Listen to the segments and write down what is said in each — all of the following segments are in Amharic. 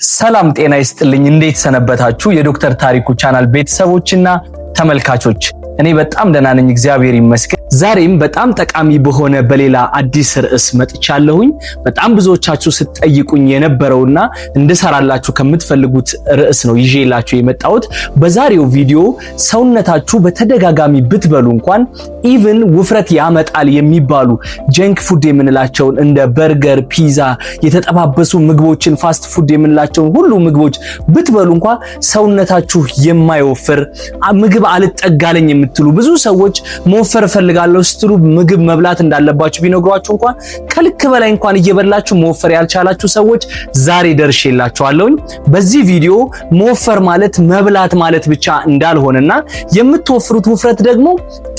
ሰላም ጤና ይስጥልኝ። እንዴት ሰነበታችሁ? የዶክተር ታሪኩ ቻናል ቤተሰቦችና ተመልካቾች፣ እኔ በጣም ደህና ነኝ፣ እግዚአብሔር ይመስገን። ዛሬም በጣም ጠቃሚ በሆነ በሌላ አዲስ ርዕስ መጥቻለሁኝ። በጣም ብዙዎቻችሁ ስትጠይቁኝ የነበረውና እንድሰራላችሁ ከምትፈልጉት ርዕስ ነው ይዤላችሁ የመጣሁት። በዛሬው ቪዲዮ ሰውነታችሁ በተደጋጋሚ ብትበሉ እንኳን ኢቭን ውፍረት ያመጣል የሚባሉ ጀንክ ፉድ የምንላቸውን እንደ በርገር፣ ፒዛ፣ የተጠባበሱ ምግቦችን፣ ፋስት ፉድ የምንላቸውን ሁሉ ምግቦች ብትበሉ እንኳን ሰውነታችሁ የማይወፍር ምግብ አልጠጋለኝ የምትሉ ብዙ ሰዎች መወፈር ፈልጋለሁ ስትሉ ምግብ መብላት እንዳለባችሁ ቢነግሯችሁ እንኳን ከልክ በላይ እንኳን እየበላችሁ መወፈር ያልቻላችሁ ሰዎች ዛሬ ደርሼላችኋለሁኝ። በዚህ ቪዲዮ መወፈር ማለት መብላት ማለት ብቻ እንዳልሆነና የምትወፍሩት ውፍረት ደግሞ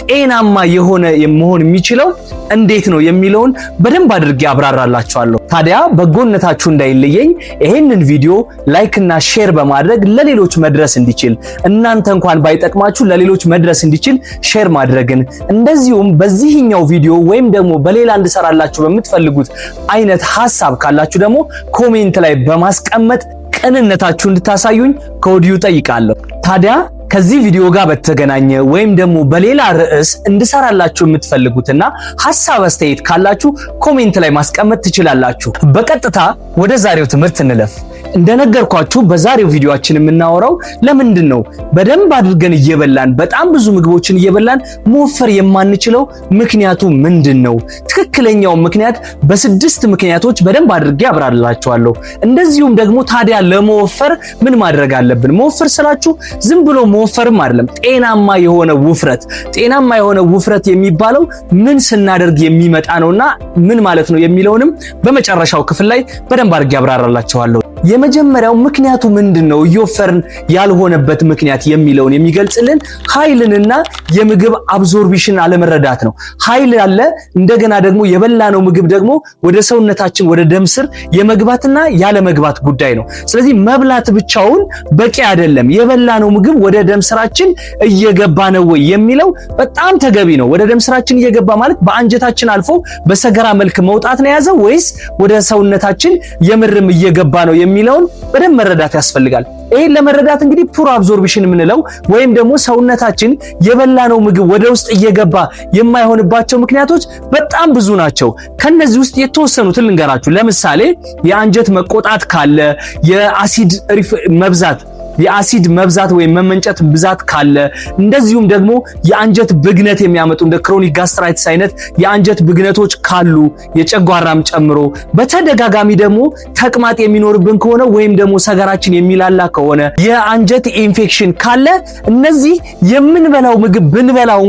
ጤናማ የሆነ መሆን የሚችለው እንዴት ነው የሚለውን በደንብ አድርጌ አብራራላችኋለሁ። ታዲያ በጎነታችሁ እንዳይለየኝ ይሄንን ቪዲዮ ላይክ እና ሼር በማድረግ ለሌሎች መድረስ እንዲችል፣ እናንተ እንኳን ባይጠቅማችሁ ለሌሎች መድረስ እንዲችል ሼር ማድረግን፣ እንደዚሁም በዚህኛው ቪዲዮ ወይም ደግሞ በሌላ እንድሰራላችሁ በምትፈልጉት አይነት ሐሳብ ካላችሁ ደግሞ ኮሜንት ላይ በማስቀመጥ ቅንነታችሁ እንድታሳዩኝ ከወዲሁ ጠይቃለሁ። ታዲያ ከዚህ ቪዲዮ ጋር በተገናኘ ወይም ደግሞ በሌላ ርዕስ እንድሰራላችሁ የምትፈልጉትና ሐሳብ አስተያየት ካላችሁ ኮሜንት ላይ ማስቀመጥ ትችላላችሁ። በቀጥታ ወደ ዛሬው ትምህርት እንለፍ። እንደነገርኳችሁ በዛሬው ቪዲዮአችን የምናወራው ለምንድን ነው በደንብ አድርገን እየበላን በጣም ብዙ ምግቦችን እየበላን መወፈር የማንችለው ምክንያቱ ምንድነው? ትክክለኛው ምክንያት በስድስት ምክንያቶች በደንብ አድርጌ አብራራላችኋለሁ። እንደዚሁም ደግሞ ታዲያ ለመወፈር ምን ማድረግ አለብን? መወፈር ስላችሁ ዝም ብሎ መወፈርም አይደለም፣ ጤናማ የሆነ ውፍረት የሚባለው ምን ስናደርግ የሚመጣ ነውና ምን ማለት ነው የሚለውንም በመጨረሻው ክፍል ላይ በደንብ አድርጌ አብራራላችኋለሁ። የመጀመሪያው ምክንያቱ ምንድነው እየወፈርን ያልሆነበት ምክንያት የሚለውን የሚገልጽልን ኃይልንና የምግብ አብዞርቢሽን አለመረዳት ነው። ኃይል አለ፣ እንደገና ደግሞ የበላነው ምግብ ደግሞ ወደ ሰውነታችን ወደ ደም ስር የመግባትና ያለ መግባት ጉዳይ ነው። ስለዚህ መብላት ብቻውን በቂ አይደለም። የበላነው ምግብ ወደ ደም ስራችን እየገባ ነው ወይ የሚለው በጣም ተገቢ ነው። ወደ ደም ስራችን እየገባ ማለት በአንጀታችን አልፎ በሰገራ መልክ መውጣት ነው የያዘው ወይስ ወደ ሰውነታችን የምርም እየገባ ነው የሚለውን በደንብ መረዳት ያስፈልጋል። ይሄን ለመረዳት እንግዲህ ፑር አብዞርቢሽን የምንለው ወይም ደግሞ ሰውነታችን የበላነው ምግብ ወደ ውስጥ እየገባ የማይሆንባቸው ምክንያቶች በጣም ብዙ ናቸው። ከነዚህ ውስጥ የተወሰኑትን ልንገራችሁ። ለምሳሌ የአንጀት መቆጣት ካለ፣ የአሲድ መብዛት ወይም መመንጨት ብዛት ካለ፣ እንደዚሁም ደግሞ የአንጀት ብግነት የሚያመጡ እንደ ክሮኒክ ጋስትራይትስ አይነት የአንጀት ብግነቶች ካሉ የጨጓራም ጨምሮ፣ በተደጋጋሚ ደግሞ ተቅማጥ የሚኖርብን ከሆነ ወይም ደግሞ ሰገራችን የሚላላ ከሆነ፣ የአንጀት ኢንፌክሽን ካለ፣ እነዚህ የምንበላው ምግብ ብንበላው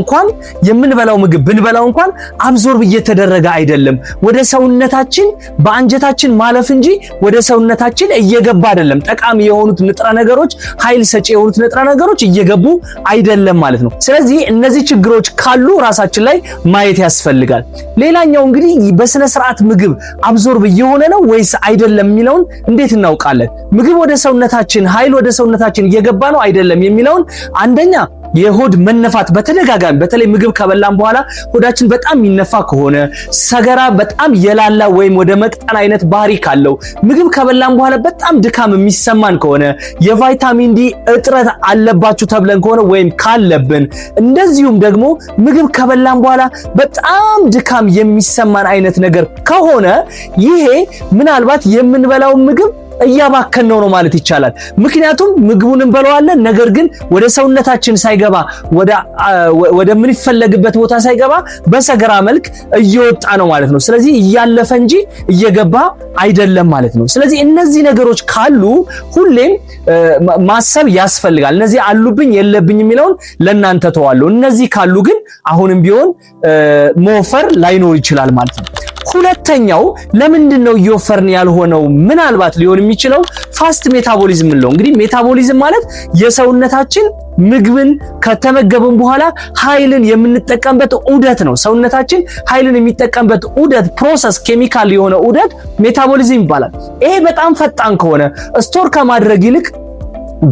እንኳን አብዞርብ እየተደረገ አይደለም። ወደ ሰውነታችን በአንጀታችን ማለፍ እንጂ ወደ ሰውነታችን እየገባ አይደለም። ጠቃሚ የሆኑት ንጥረ ነገሮች፣ ኃይል ሰጪ የሆኑት ንጥረ ነገሮች እየገቡ አይደለም ማለት ነው። ስለዚህ እነዚህ ችግሮች ካሉ ራሳችን ላይ ማየት ያስፈልጋል። ሌላኛው እንግዲህ በስነ ስርዓት ምግብ አብዞርብ እየሆነ ነው ወይስ አይደለም የሚለውን እንዴት እናውቃለን? ምግብ ወደ ሰውነታችን፣ ኃይል ወደ ሰውነታችን እየገባ ነው አይደለም የሚለውን አንደኛ የሆድ መነፋት በተደጋጋሚ በተለይ ምግብ ከበላን በኋላ ሆዳችን በጣም የሚነፋ ከሆነ፣ ሰገራ በጣም የላላ ወይም ወደ መቅጠን አይነት ባህሪ ካለው፣ ምግብ ከበላን በኋላ በጣም ድካም የሚሰማን ከሆነ፣ የቫይታሚን ዲ እጥረት አለባችሁ ተብለን ከሆነ ወይም ካለብን፣ እንደዚሁም ደግሞ ምግብ ከበላን በኋላ በጣም ድካም የሚሰማን አይነት ነገር ከሆነ ይሄ ምናልባት የምንበላው ምግብ እያባከነው ነው ማለት ይቻላል። ምክንያቱም ምግቡን እንበላዋለን፣ ነገር ግን ወደ ሰውነታችን ሳይገባ ወደ ምን ይፈለግበት ቦታ ሳይገባ በሰገራ መልክ እየወጣ ነው ማለት ነው። ስለዚህ እያለፈ እንጂ እየገባ አይደለም ማለት ነው። ስለዚህ እነዚህ ነገሮች ካሉ ሁሌም ማሰብ ያስፈልጋል። እነዚህ አሉብኝ የለብኝ የሚለውን ለእናንተ ተዋለሁ። እነዚህ ካሉ ግን አሁንም ቢሆን መወፈር ላይኖር ይችላል ማለት ነው። ሁለተኛው ለምንድን ነው እየወፈርን ያልሆነው? ምናልባት ሊሆን የሚችለው ፋስት ሜታቦሊዝም ነው። እንግዲህ ሜታቦሊዝም ማለት የሰውነታችን ምግብን ከተመገብን በኋላ ኃይልን የምንጠቀምበት ዑደት ነው። ሰውነታችን ኃይልን የሚጠቀምበት ዑደት ፕሮሰስ፣ ኬሚካል የሆነ ዑደት ሜታቦሊዝም ይባላል። ይሄ በጣም ፈጣን ከሆነ ስቶር ከማድረግ ይልቅ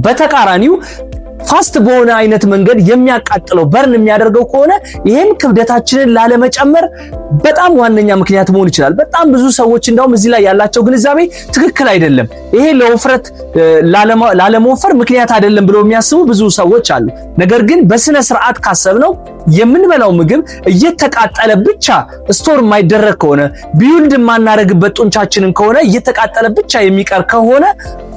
በተቃራኒው ፋስት በሆነ አይነት መንገድ የሚያቃጥለው በርን የሚያደርገው ከሆነ ይሄም ክብደታችንን ላለመጨመር በጣም ዋነኛ ምክንያት መሆን ይችላል። በጣም ብዙ ሰዎች እንደውም እዚህ ላይ ያላቸው ግንዛቤ ትክክል አይደለም። ይሄ ለውፍረት ላለመወፈር ምክንያት አይደለም ብለው የሚያስቡ ብዙ ሰዎች አሉ። ነገር ግን በስነ ስርዓት ካሰብነው የምንበላው ምግብ እየተቃጠለ ብቻ ስቶር የማይደረግ ከሆነ ቢውልድ የማናረግበት ጡንቻችንን ከሆነ እየተቃጠለ ብቻ የሚቀር ከሆነ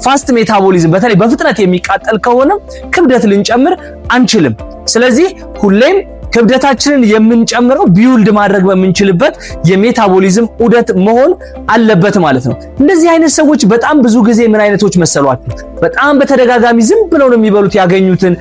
ፋስት ሜታቦሊዝም በተለይ በፍጥነት የሚቃጠል ከሆነ ክብደት ልንጨምር አንችልም። ስለዚህ ሁሌም ክብደታችንን የምንጨምረው ቢውልድ ማድረግ በምንችልበት የሜታቦሊዝም ዑደት መሆን አለበት ማለት ነው። እንደዚህ አይነት ሰዎች በጣም ብዙ ጊዜ ምን አይነቶች መሰሏችሁ? በጣም በተደጋጋሚ ዝም ብለው ነው የሚበሉት ያገኙትን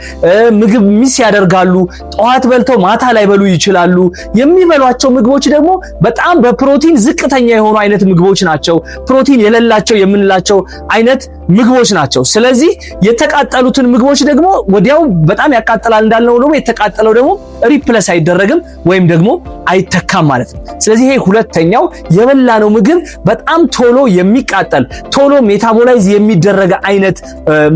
ምግብ ሚስ ያደርጋሉ። ጠዋት በልተው ማታ ላይ በሉ ይችላሉ። የሚበሏቸው ምግቦች ደግሞ በጣም በፕሮቲን ዝቅተኛ የሆኑ አይነት ምግቦች ናቸው። ፕሮቲን የሌላቸው የምንላቸው አይነት ምግቦች ናቸው። ስለዚህ የተቃጠሉትን ምግቦች ደግሞ ወዲያው በጣም ያቃጥላል እንዳልነው ደግሞ የተቃጠለው ደግሞ ሪፕለስ አይደረግም ወይም ደግሞ አይተካም ማለት ነው። ስለዚህ ይሄ ሁለተኛው የበላነው ምግብ በጣም ቶሎ የሚቃጠል ቶሎ ሜታቦላይዝ የሚደረግ አይነት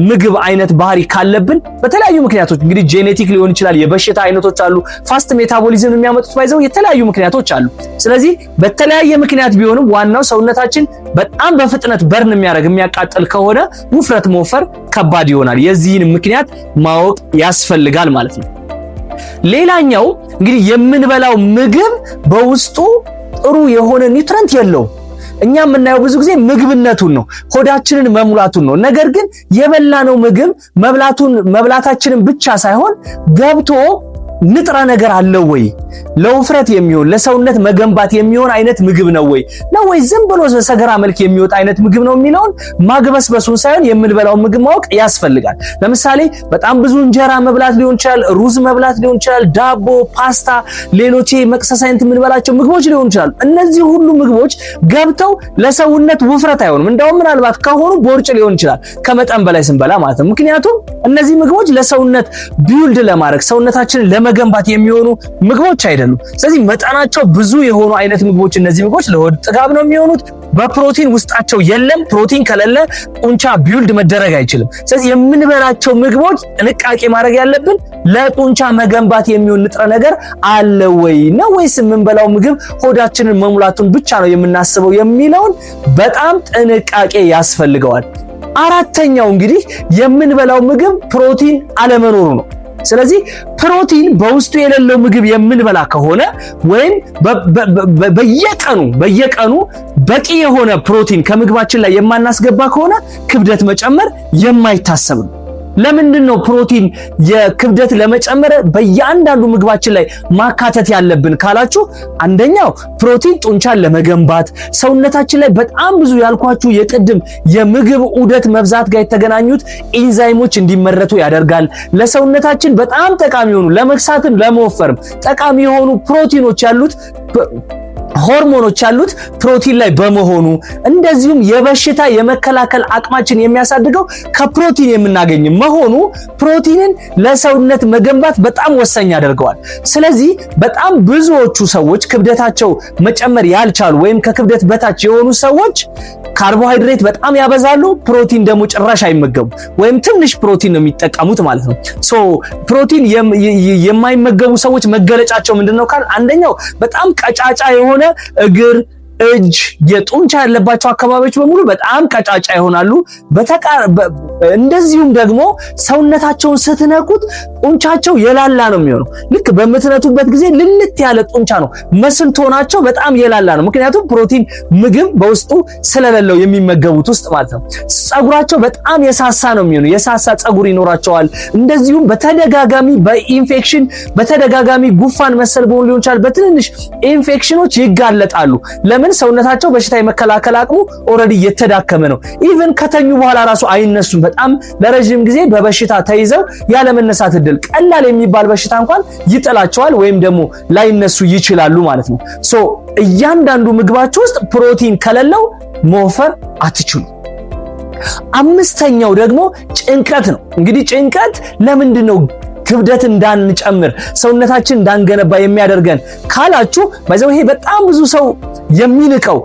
ምግብ አይነት ባህሪ ካለብን በተለያዩ ምክንያቶች እንግዲህ ጄኔቲክ ሊሆን ይችላል፣ የበሽታ አይነቶች አሉ፣ ፋስት ሜታቦሊዝም የሚያመጡት ባይዘው የተለያዩ ምክንያቶች አሉ። ስለዚህ በተለያየ ምክንያት ቢሆንም ዋናው ሰውነታችን በጣም በፍጥነት በርን የሚያቃጥል ከሆነ ውፍረት መወፈር ከባድ ይሆናል። የዚህን ምክንያት ማወቅ ያስፈልጋል ማለት ነው። ሌላኛው እንግዲህ የምንበላው ምግብ በውስጡ ጥሩ የሆነ ኒውትረንት የለውም። እኛ የምናየው ብዙ ጊዜ ምግብነቱን ነው፣ ሆዳችንን መሙላቱን ነው። ነገር ግን የበላነው ምግብ መብላታችንን ብቻ ሳይሆን ገብቶ ንጥረ ነገር አለው ወይ? ለውፍረት የሚሆን ለሰውነት መገንባት የሚሆን አይነት ምግብ ነው ወይ? ዝም ብሎ በሰገራ መልክ የሚወጣ አይነት ምግብ ነው የሚለውን ማግበስበሱን ሳይሆን የምንበላው ምግብ ማወቅ ያስፈልጋል። ለምሳሌ በጣም ብዙ እንጀራ መብላት ሊሆን ይችላል፣ ሩዝ መብላት ሊሆን ይችላል፣ ዳቦ፣ ፓስታ፣ ሌሎች መቅሰስ አይነት የምንበላቸው ምግቦች ሊሆን ይችላል። እነዚህ ሁሉ ምግቦች ገብተው ለሰውነት ውፍረት አይሆንም። እንደውም ምናልባት ከሆኑ ቦርጭ ሊሆን ይችላል ከመጠን በላይ ስንበላ ማለት ነው። ምክንያቱም እነዚህ ምግቦች ለሰውነት ቢውልድ ለማድረግ ሰውነታችንን ለመገንባት የሚሆኑ ምግቦች አይደሉም። ስለዚህ መጠናቸው ብዙ የሆኑ አይነት ምግቦች እነዚህ ምግቦች ለሆድ ጥጋብ ነው የሚሆኑት። በፕሮቲን ውስጣቸው የለም። ፕሮቲን ከሌለ ጡንቻ ቢውልድ መደረግ አይችልም። ስለዚህ የምንበላቸው ምግቦች ጥንቃቄ ማድረግ ያለብን ለጡንቻ መገንባት የሚሆን ንጥረ ነገር አለ ወይ ነው ወይስ የምንበላው ምግብ ሆዳችንን መሙላቱን ብቻ ነው የምናስበው የሚለውን በጣም ጥንቃቄ ያስፈልገዋል። አራተኛው እንግዲህ የምንበላው ምግብ ፕሮቲን አለመኖሩ ነው። ስለዚህ ፕሮቲን በውስጡ የሌለው ምግብ የምንበላ ከሆነ ወይም በየቀኑ በቂ የሆነ ፕሮቲን ከምግባችን ላይ የማናስገባ ከሆነ ክብደት መጨመር የማይታሰብ ነው። ለምንድን ነው ፕሮቲን የክብደት ለመጨመር በእያንዳንዱ ምግባችን ላይ ማካተት ያለብን ካላችሁ፣ አንደኛው ፕሮቲን ጡንቻን ለመገንባት ሰውነታችን ላይ በጣም ብዙ ያልኳችሁ የቅድም የምግብ ዑደት መብዛት ጋር የተገናኙት ኢንዛይሞች እንዲመረቱ ያደርጋል። ለሰውነታችን በጣም ጠቃሚ የሆኑ ለመክሳትም ለመወፈርም ጠቃሚ የሆኑ ፕሮቲኖች ያሉት ሆርሞኖች ያሉት ፕሮቲን ላይ በመሆኑ እንደዚሁም የበሽታ የመከላከል አቅማችን የሚያሳድገው ከፕሮቲን የምናገኝ መሆኑ ፕሮቲንን ለሰውነት መገንባት በጣም ወሳኝ ያደርገዋል። ስለዚህ በጣም ብዙዎቹ ሰዎች ክብደታቸው መጨመር ያልቻሉ ወይም ከክብደት በታች የሆኑ ሰዎች ካርቦሃይድሬት በጣም ያበዛሉ፣ ፕሮቲን ደግሞ ጭራሽ አይመገቡ ወይም ትንሽ ፕሮቲን ነው የሚጠቀሙት ማለት ነው። ፕሮቲን የማይመገቡ ሰዎች መገለጫቸው ምንድነው ካል አንደኛው በጣም ቀጫጫ የሆነ እግር፣ እጅ፣ የጡንቻ ያለባቸው አካባቢዎች በሙሉ በጣም ቀጫጫ ይሆናሉ። እንደዚሁም ደግሞ ሰውነታቸውን ስትነኩት ጡንቻቸው የላላ ነው የሚሆነው። ልክ በምትነቱበት ጊዜ ልልት ያለ ጡንቻ ነው፣ መስልቶናቸው በጣም የላላ ነው። ምክንያቱም ፕሮቲን ምግብ በውስጡ ስለሌለው የሚመገቡት ውስጥ ማለት ነው። ጸጉራቸው በጣም የሳሳ ነው የሚሆነው፣ የሳሳ ጸጉር ይኖራቸዋል። እንደዚሁም በተደጋጋሚ በኢንፌክሽን በተደጋጋሚ ጉፋን መሰል በሆኑ ሊሆን ይችላል በትንንሽ ኢንፌክሽኖች ይጋለጣሉ። ለምን? ሰውነታቸው በሽታ የመከላከል አቅሙ ኦሬዲ የተዳከመ ነው። ኢቭን ከተኙ በኋላ ራሱ አይነሱም። በጣም ለረጅም ጊዜ በበሽታ ተይዘው ያለ መነሳት እድል ቀላል የሚባል በሽታ እንኳን ይጥላቸዋል ወይም ደግሞ ላይነሱ ይችላሉ ማለት ነው። እያንዳንዱ ምግባችሁ ውስጥ ፕሮቲን ከሌለው መወፈር አትችሉ። አምስተኛው ደግሞ ጭንቀት ነው። እንግዲህ ጭንቀት ለምንድን ነው ክብደት እንዳንጨምር ሰውነታችን እንዳንገነባ የሚያደርገን ካላችሁ ባይዘው ይሄ በጣም ብዙ ሰው የሚንቀው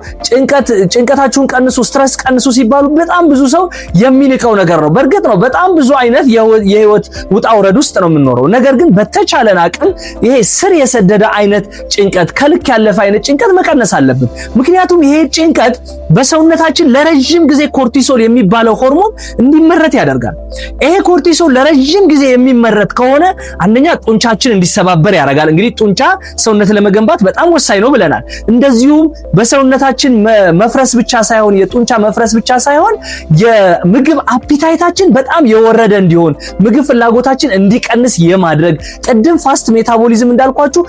ጭንቀታችሁን ቀንሱ ስትረስ ቀንሱ ሲባሉ በጣም ብዙ ሰው የሚንቀው ነገር ነው። በእርግጥ ነው በጣም ብዙ አይነት የህይወት ውጣ ውረድ ውስጥ ነው የምንኖረው። ነገር ግን በተቻለን አቅም ይሄ ስር የሰደደ አይነት ጭንቀት ከልክ ያለፈ አይነት ጭንቀት መቀነስ አለብን። ምክንያቱም ይሄ ጭንቀት በሰውነታችን ለረጅም ጊዜ ኮርቲሶል የሚባለው ሆርሞን እንዲመረት ያደርጋል። ይሄ ኮርቲሶል ለረጅም ጊዜ የሚመረት ከሆነ አንደኛ ጡንቻችን እንዲሰባበር ያደርጋል። እንግዲህ ጡንቻ ሰውነት ለመገንባት በጣም ወሳኝ ነው ብለናል። እንደዚሁም በሰውነታችን መፍረስ ብቻ ሳይሆን የጡንቻ መፍረስ ብቻ ሳይሆን የምግብ አፒታይታችን በጣም የወረደ እንዲሆን ምግብ ፍላጎታችን እንዲቀንስ የማድረግ ቅድም ፋስት ሜታቦሊዝም እንዳልኳችሁ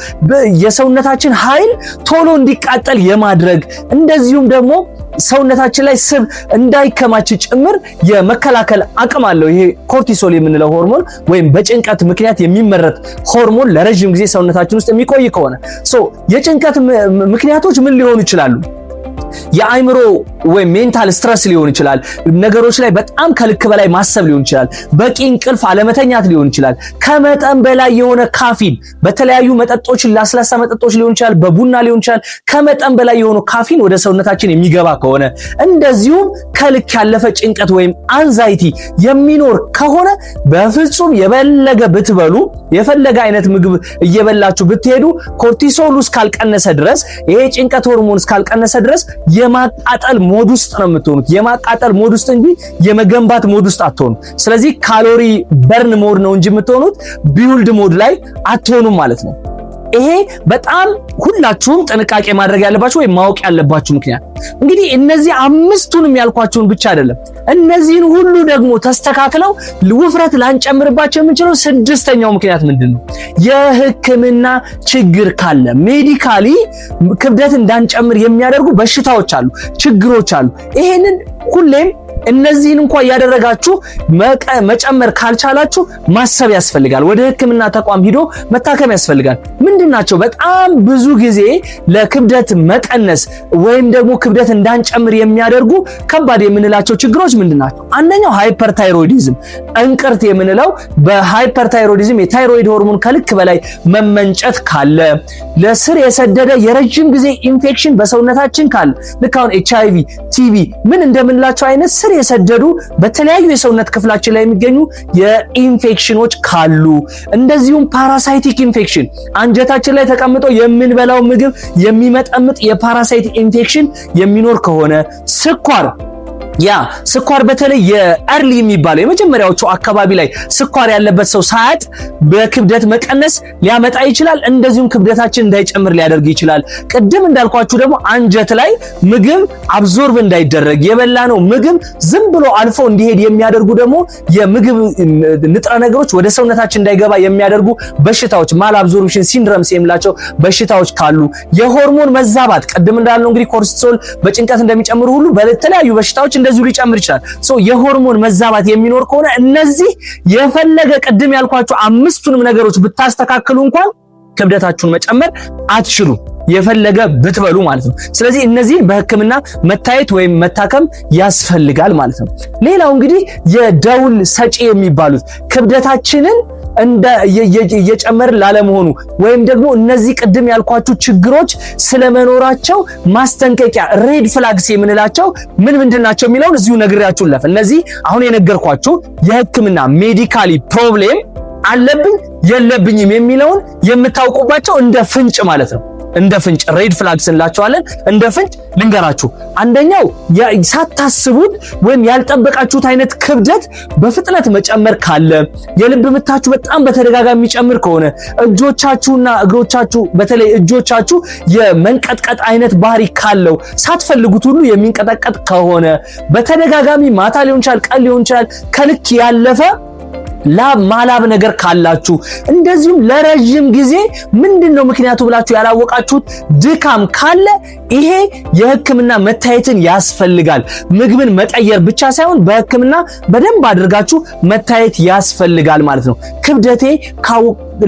የሰውነታችን ኃይል ቶሎ እንዲቃጠል የማድረግ እንደዚሁም ደግሞ ሰውነታችን ላይ ስብ እንዳይከማች ጭምር የመከላከል አቅም አለው። ይሄ ኮርቲሶል የምንለው ሆርሞን ወይም በጭንቀት ምክንያት የሚመረት ሆርሞን ለረጅም ጊዜ ሰውነታችን ውስጥ የሚቆይ ከሆነ የጭንቀት ምክንያቶች ምን ሊሆኑ ይችላሉ? የአይምሮ ወይም ሜንታል ስትረስ ሊሆን ይችላል። ነገሮች ላይ በጣም ከልክ በላይ ማሰብ ሊሆን ይችላል። በቂ እንቅልፍ አለመተኛት ሊሆን ይችላል። ከመጠን በላይ የሆነ ካፊን በተለያዩ መጠጦች፣ ለስላሳ መጠጦች ሊሆን ይችላል፣ በቡና ሊሆን ይችላል። ከመጠን በላይ የሆነ ካፊን ወደ ሰውነታችን የሚገባ ከሆነ እንደዚሁም ከልክ ያለፈ ጭንቀት ወይም አንዛይቲ የሚኖር ከሆነ በፍጹም የበለገ ብትበሉ የፈለገ አይነት ምግብ እየበላችሁ ብትሄዱ ኮርቲሶሉ እስካልቀነሰ ድረስ ይሄ ጭንቀት ሆርሞን እስካልቀነሰ ድረስ የማቃጠል ሞድ ውስጥ ነው የምትሆኑት። የማቃጠል ሞድ ውስጥ እንጂ የመገንባት ሞድ ውስጥ አትሆኑ። ስለዚህ ካሎሪ በርን ሞድ ነው እንጂ የምትሆኑት ቢውልድ ሞድ ላይ አትሆኑም ማለት ነው። ይሄ በጣም ሁላችሁም ጥንቃቄ ማድረግ ያለባችሁ ወይ ማወቅ ያለባችሁ ምክንያት እንግዲህ እነዚህ አምስቱንም ያልኳችሁን ብቻ አይደለም፣ እነዚህን ሁሉ ደግሞ ተስተካክለው ውፍረት ላንጨምርባቸው የምንችለው ስድስተኛው ምክንያት ምንድነው? የሕክምና ችግር ካለ ሜዲካሊ ክብደት እንዳንጨምር የሚያደርጉ በሽታዎች አሉ፣ ችግሮች አሉ። ይሄንን ሁሌም እነዚህን እንኳን ያደረጋችሁ መጨመር ካልቻላችሁ ማሰብ ያስፈልጋል። ወደ ሕክምና ተቋም ሂዶ መታከም ያስፈልጋል። ምንድናቸው? በጣም ብዙ ጊዜ ለክብደት መቀነስ ወይም ደግሞ ክብደት እንዳንጨምር የሚያደርጉ ከባድ የምንላቸው ችግሮች ምንድናቸው? አንደኛው ሃይፐርታይሮይዲዝም፣ እንቅርት የምንለው በሃይፐርታይሮይዲዝም የታይሮይድ ሆርሞን ከልክ በላይ መመንጨት ካለ፣ ለስር የሰደደ የረጅም ጊዜ ኢንፌክሽን በሰውነታችን ካለ ልክ አሁን HIV፣ ቲቪ ምን እንደምንላቸው አይነት ስር የሰደዱ በተለያዩ የሰውነት ክፍላችን ላይ የሚገኙ የኢንፌክሽኖች ካሉ፣ እንደዚሁም ፓራሳይቲክ ኢንፌክሽን አንጀታችን ላይ ተቀምጦ የምንበላው ምግብ የሚመጠምጥ የፓራሳይት ኢንፌክሽን የሚኖር ከሆነ፣ ስኳር በተለይ የአርሊ የሚባለው የመጀመሪያዎቹ አካባቢ ላይ ስኳር ያለበት ሰው ሳያጥ በክብደት መቀነስ ሊያመጣ ይችላል። እንደዚሁም ክብደታችን እንዳይጨምር ሊያደርግ ይችላል። ቅድም እንዳልኳችሁ ደግሞ አንጀት ላይ ምግብ አብዞርብ እንዳይደረግ የበላነው ምግብ ዝም ብሎ አልፎ እንዲሄድ የሚያደርጉ ደግሞ የምግብ ንጥረ ነገሮች ወደ ሰውነታችን እንዳይገባ የሚያደርጉ በሽታዎች ማል አብዞርፕሽን ሲንድረምስ የሚላቸው በሽታዎች ካሉ፣ የሆርሞን መዛባት ቅድም እንዳልነው እንግዲህ ኮርቲሶል በጭንቀት እንደሚጨምሩ ሁሉ በተለያዩ በሽታዎች እንደዚሁ ሊጨምር ይችላል። የሆርሞን መዛባት የሚኖር ከሆነ እነዚህ የፈለገ ቅድም ያልኳችሁ አምስቱንም ነገሮች ብታስተካክሉ እንኳን ክብደታችሁን መጨመር አትችሉም፣ የፈለገ ብትበሉ ማለት ነው። ስለዚህ እነዚህን በሕክምና መታየት ወይም መታከም ያስፈልጋል ማለት ነው። ሌላው እንግዲህ የደውል ሰጪ የሚባሉት ክብደታችንን እየጨመረ ላለመሆኑ ወይም ደግሞ እነዚህ ቅድም ያልኳችሁ ችግሮች ስለመኖራቸው ማስጠንቀቂያ ሬድ ፍላግስ የምንላቸው ምንድናቸው የሚለውን እዚሁ ነግሬያችሁ ለፈ እነዚህ አሁን የነገርኳችሁ የሕክምና ሜዲካሊ ፕሮብሌም አለብኝ የለብኝም የሚለውን የምታውቁባቸው እንደ ፍንጭ ማለት ነው። እንደ ፍንጭ ሬድ ፍላግስ እንላቸዋለን። እንደ ፍንጭ ልንገራችሁ። አንደኛው ሳታስቡት ወይም ያልጠበቃችሁት አይነት ክብደት በፍጥነት መጨመር ካለ፣ የልብ ምታችሁ በጣም በተደጋጋሚ የሚጨምር ከሆነ፣ እጆቻችሁና እግሮቻችሁ በተለይ እጆቻችሁ የመንቀጥቀጥ አይነት ባህሪ ካለው፣ ሳትፈልጉት ሁሉ የሚንቀጠቀጥ ከሆነ፣ በተደጋጋሚ ማታ ሊሆን ይችላል፣ ቀን ሊሆን ይችላል፣ ከልክ ያለፈ ማላብ ነገር ካላችሁ፣ እንደዚሁም ለረጅም ጊዜ ምንድነው ምክንያቱ ብላችሁ ያላወቃችሁት ድካም ካለ ይሄ የሕክምና መታየትን ያስፈልጋል። ምግብን መቀየር ብቻ ሳይሆን በሕክምና በደንብ አድርጋችሁ መታየት ያስፈልጋል ማለት ነው። ክብደቴ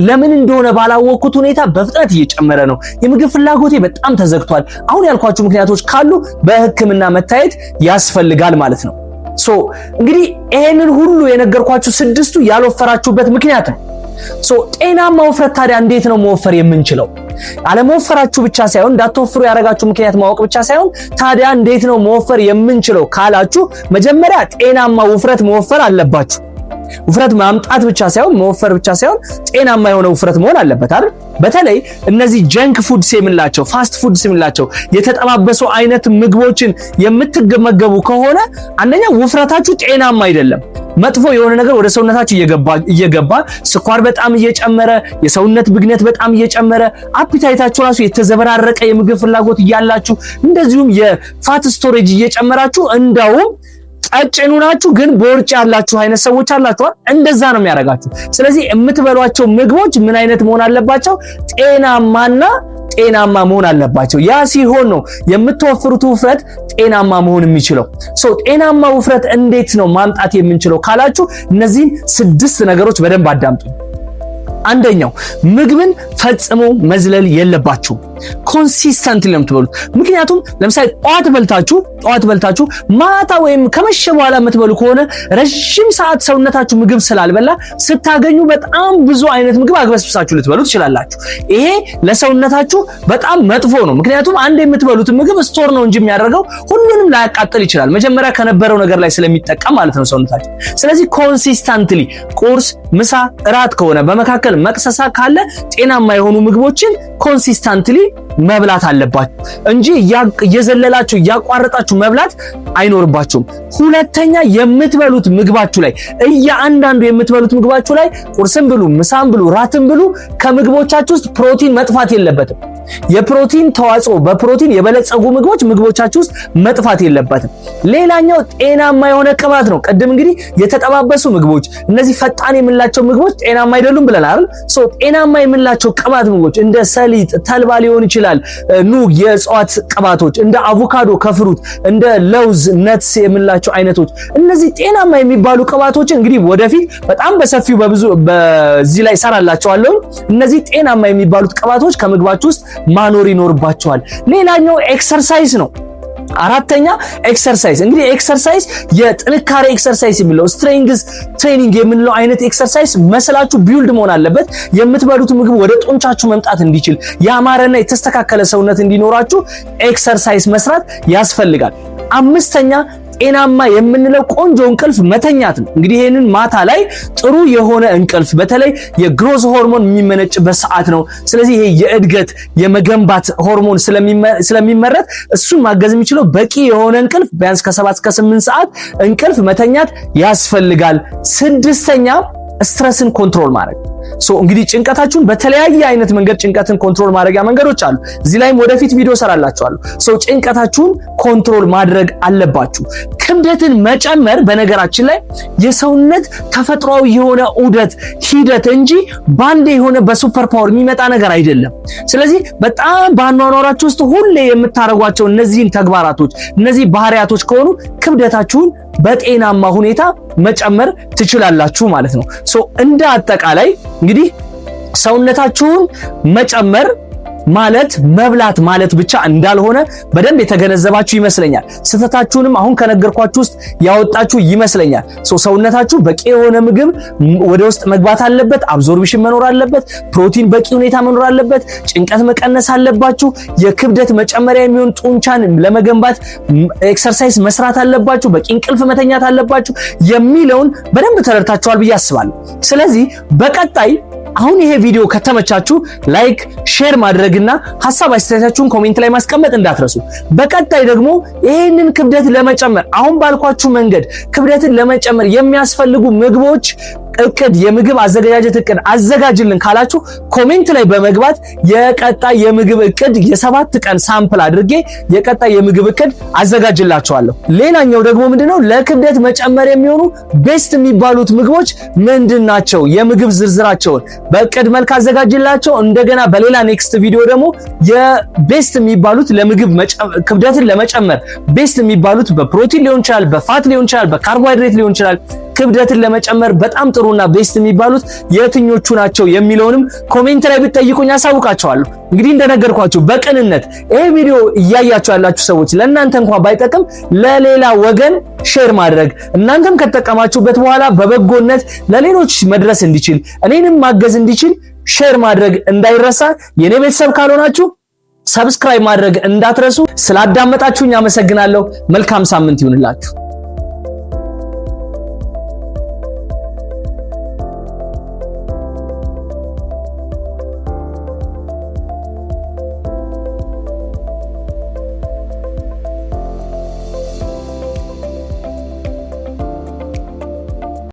ለምን እንደሆነ ባላወቅኩት ሁኔታ በፍጥነት እየጨመረ ነው፣ የምግብ ፍላጎቴ በጣም ተዘግቷል። አሁን ያልኳችሁ ምክንያቶች ካሉ በሕክምና መታየት ያስፈልጋል ማለት ነው። እንግዲህ ይሄንን ሁሉ የነገርኳችሁ ስድስቱ ያልወፈራችሁበት ምክንያት ነው። ጤናማ ውፍረት ታዲያ እንዴት ነው መወፈር የምንችለው? አለመወፈራችሁ ብቻ ሳይሆን እንዳትወፍሩ ያረጋችሁ ምክንያት ማወቅ ብቻ ሳይሆን ታዲያ እንዴት ነው መወፈር የምንችለው ካላችሁ መጀመሪያ ጤናማ ውፍረት መወፈር አለባችሁ። ውፍረት ማምጣት ብቻ ሳይሆን መወፈር ብቻ ሳይሆን ጤናማ የሆነ ውፍረት መሆን አለበት አይደል? በተለይ እነዚህ ጀንክ ፉድስ የምንላቸው ፋስት ፉድስ የምንላቸው የተጠባበሱ አይነት ምግቦችን የምትገመገቡ ከሆነ አንደኛ ውፍረታችሁ ጤናማ አይደለም። መጥፎ የሆነ ነገር ወደ ሰውነታችሁ እየገባ ስኳር በጣም እየጨመረ የሰውነት ብግነት በጣም እየጨመረ አፒታይታችሁ ራሱ የተዘበራረቀ የምግብ ፍላጎት እያላችሁ እንደዚሁም የፋት ስቶሬጅ እየጨመራችሁ እንዳውም ቀጭኑ ናችሁ ግን ቦርጭ ያላችሁ አይነት ሰዎች አላችሁ። እንደዛ ነው የሚያረጋችሁ። ስለዚህ የምትበሏቸው ምግቦች ምን አይነት መሆን አለባቸው? ጤናማ መሆን አለባቸው። ያ ሲሆን ነው የምትወፍሩት ውፍረት ጤናማ መሆን የሚችለው። ጤናማ ውፍረት እንዴት ነው ማምጣት የምንችለው ካላችሁ እነዚህን 6 ነገሮች በደንብ አዳምጡ። አንደኛው ምግብን ፈጽሞ መዝለል የለባችሁ። ኮንሲስተንትሊ ነው የምትበሉት። ምክንያቱም ለምሳሌ ጠዋት በልታችሁ ማታ ወይም ከመሸ በኋላ የምትበሉ ከሆነ ረጅም ሰዓት ሰውነታችሁ ምግብ ስላልበላ ስታገኙ በጣም ብዙ አይነት ምግብ አግበስብሳችሁ ልትበሉ ትችላላችሁ። ይሄ ለሰውነታችሁ በጣም መጥፎ ነው። ምክንያቱም አንድ የምትበሉት ምግብ ስቶር ነው እንጂ የሚያደርገው ሁሉንም ላያቃጥል ይችላል። መጀመሪያ ከነበረው ነገር ላይ ስለሚጠቀም ማለት ነው ሰውነታችሁ። ስለዚህ ኮንሲስተንትሊ ቁርስ፣ ምሳ፣ እራት ከሆነ በመካከል መቅሰሳ ካለ ጤናማ የሆኑ ምግቦችን ኮንሲስተንትሊ መብላት አለባችሁ እንጂ እየዘለላችሁ እያቋረጣችሁ መብላት አይኖርባችሁም። ሁለተኛ የምትበሉት ምግባችሁ ላይ እያንዳንዱ የምትበሉት ምግባችሁ ላይ ቁርስም ብሉ፣ ምሳም ብሉ፣ ራትም ብሉ ከምግቦቻችሁ ውስጥ ፕሮቲን መጥፋት የለበትም። የፕሮቲን ተዋጽኦ በፕሮቲን የበለጸጉ ምግቦቻችሁ ውስጥ መጥፋት የለበትም። ሌላኛው ጤናማ የሆነ ቅባት ነው። ቀደም እንግዲህ የተጠባበሱ ምግቦች እነዚህ ፈጣን የምንላቸው ምግቦች ጤናማ አይደሉም ብለናል። ጤናማ የምንላቸው ቅባት ምግቦች እንደ ሰሊጥ፣ ተልባ ሊሆን ይችላል፣ ኑግ፣ የእጽዋት ቅባቶች እንደ አቮካዶ ከፍሩት፣ እንደ ለውዝ ነትስ የምንላቸው አይነቶች እነዚህ ጤናማ የሚባሉ ቅባቶችን እንግዲህ ወደፊት በጣም በሰፊው በዚህ ላይ ሰራላችኋለሁ። እነዚህ ጤናማ የሚባሉት ቅባቶች ከምግባችሁ ውስጥ ማኖር ይኖርባቸዋል። ሌላኛው ኤክሰርሳይዝ ነው። አራተኛ ኤክሰርሳይዝ። እንግዲህ ኤክሰርሳይዝ የጥንካሬ ኤክሰርሳይዝ የሚለው ስትሬንግዝ ትሬኒንግ የምንለው አይነት ኤክሰርሳይዝ መስላችሁ ቢልድ መሆን አለበት። የምትበሉት ምግብ ወደ ጡንቻችሁ መምጣት እንዲችል ያማረና የተስተካከለ ሰውነት እንዲኖራችሁ ኤክሰርሳይዝ መስራት ያስፈልጋል። አምስተኛ ጤናማ የምንለው ቆንጆ እንቅልፍ መተኛት ነው። እንግዲህ ይሄንን ማታ ላይ ጥሩ የሆነ እንቅልፍ በተለይ የግሮዝ ሆርሞን የሚመነጭበት ሰዓት ነው። ስለዚህ ይሄ የእድገት የመገንባት ሆርሞን ስለሚመረት እሱን ማገዝ የሚችለው በቂ የሆነ እንቅልፍ ቢያንስ ከ7 እስከ 8 ሰዓት እንቅልፍ መተኛት ያስፈልጋል። ስድስተኛ ስትረስን ኮንትሮል ማድረግ። እንግዲህ ጭንቀታችሁን በተለያየ አይነት መንገድ ጭንቀትን ኮንትሮል ማድረጊያ መንገዶች አሉ። እዚህ ላይም ወደፊት ቪዲዮ ሰራላችኋለሁ። ጭንቀታችሁን ኮንትሮል ማድረግ አለባችሁ። ክብደትን መጨመር በነገራችን ላይ የሰውነት ተፈጥሯዊ የሆነ ሂደት እንጂ ባንዴ የሆነ በሱፐር ፓወር የሚመጣ ነገር አይደለም። ስለዚህ በጣም በአኗኗራችሁ ውስጥ ሁሌ የምታረጓቸው እነዚህን ተግባራቶች እነዚህ ባህሪያቶች ከሆኑ ክብደታችሁን በጤናማ ሁኔታ መጨመር ትችላላችሁ ማለት ነው። እንደ አጠቃላይ እንግዲህ ሰውነታችሁን መጨመር ማለት መብላት ማለት ብቻ እንዳልሆነ በደንብ የተገነዘባችሁ ይመስለኛል። ስህተታችሁንም አሁን ከነገርኳችሁ ውስጥ ያወጣችሁ ይመስለኛል። ሰውነታችሁ በቂ የሆነ ምግብ ወደ ውስጥ መግባት አለበት። አብዞርብሽን መኖር አለበት። ፕሮቲን በቂ ሁኔታ መኖር አለበት። ጭንቀት መቀነስ አለባችሁ። የክብደት መጨመሪያ የሚሆን ጡንቻን ለመገንባት ኤክሰርሳይዝ መስራት አለባችሁ። በቂ እንቅልፍ መተኛት አለባችሁ የሚለውን በደንብ ተረድታችኋል ብዬ አስባለሁ። ስለዚህ በቀጣይ አሁን ይሄ ቪዲዮ ከተመቻችሁ ላይክ፣ ሼር ማድረግና ሐሳብ አስተያየታችሁን ኮሜንት ላይ ማስቀመጥ እንዳትረሱ። በቀጣይ ደግሞ ይሄንን ክብደት ለመጨመር አሁን ባልኳችሁ መንገድ ክብደትን ለመጨመር የሚያስፈልጉ ምግቦች እቅድ የምግብ አዘገጃጀት እቅድ አዘጋጅልን ካላችሁ ኮሜንት ላይ በመግባት የቀጣይ የምግብ እቅድ የ7 ቀን ሳምፕል አድርጌ የቀጣይ የምግብ እቅድ አዘጋጅላችኋለሁ። ሌላኛው ደግሞ ምንድነው ለክብደት መጨመር የሚሆኑ ቤስት የሚባሉት ምግቦች ምንድናቸው? የምግብ ዝርዝራቸውን በእቅድ መልክ አዘጋጅላችሁ እንደገና በሌላ ኔክስት ቪዲዮ ደግሞ የቤስት የሚባሉት ለምግብ ክብደትን ለመጨመር ቤስት የሚባሉት በፕሮቲን ሊሆን ይችላል፣ በፋት ሊሆን ይችላል፣ በካርቦሃይድሬት ሊሆን ይችላል ክብደትን ለመጨመር በጣም ጥሩና ቤስት የሚባሉት የትኞቹ ናቸው የሚለውንም ኮሜንት ላይ ብትጠይቁኝ አሳውቃችኋለሁ። እንግዲህ እንደነገርኳችሁ በቅንነት ይሄ ቪዲዮ እያያችሁ ያላችሁ ሰዎች ለእናንተ እንኳን ባይጠቅም ለሌላ ወገን ሼር ማድረግ እናንተም ከተጠቀማችሁበት በኋላ በበጎነት ለሌሎች መድረስ እንዲችል እኔንም ማገዝ እንዲችል ሼር ማድረግ እንዳይረሳ። የኔ ቤተሰብ ካልሆናችሁ ሰብስክራይብ ማድረግ እንዳትረሱ። ስላዳመጣችሁኝ አመሰግናለሁ። መልካም ሳምንት ይሁንላችሁ።